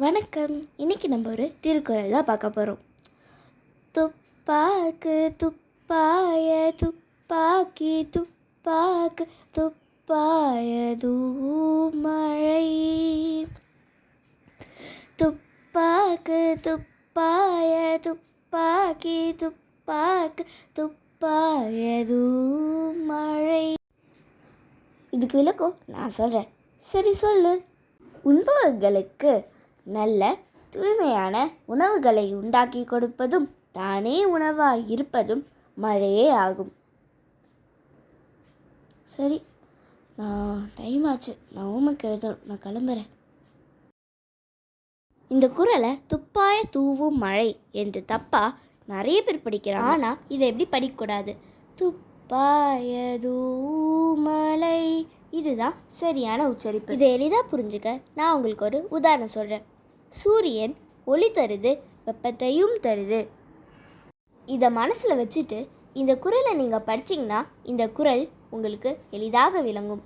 வணக்கம். இன்னைக்கு நம்ம ஒரு திருக்குறள் தான் பார்க்க போகிறோம். துப்பாக்கு துப்பாய துப்பாக்கி துப்பாக்கு துப்பாயது மழை. துப்பாக்கு துப்பாய துப்பாக்கி துப்பாக்கு துப்பாயது மழை. இதுக்கு விளக்கம் நான் சொல்கிறேன், சரி சொல்லு. உண்பவர்களுக்கு நல்ல தூய்மையான உணவுகளை உண்டாக்கி கொடுப்பதும் தானே உணவாக இருப்பதும் மழையே ஆகும். சரி, டைம் ஆச்சு, நான் ஹோம்ஒர்க் எழுதணும், நான் கிளம்புறேன். இந்த குறளை துப்பாய தூவும் மழை என்று தப்பா நிறைய பேர் படிக்கிறாங்க. ஆனால் இதை எப்படி படிக்கக்கூடாது? துப்பாய தூமலை, இதுதான் சரியான உச்சரிப்பு. இதை எளிதாக புரிஞ்சுக்க நான் உங்களுக்கு ஒரு உதாரணம் சொல்கிறேன். சூரியன் ஒளி தருது, வெப்பத்தையும் தருது. இதை மனசில் வச்சுட்டு இந்த குறளை நீங்கள் படிச்சிங்கன்னா இந்த குறள் உங்களுக்கு எளிதாக விளங்கும்.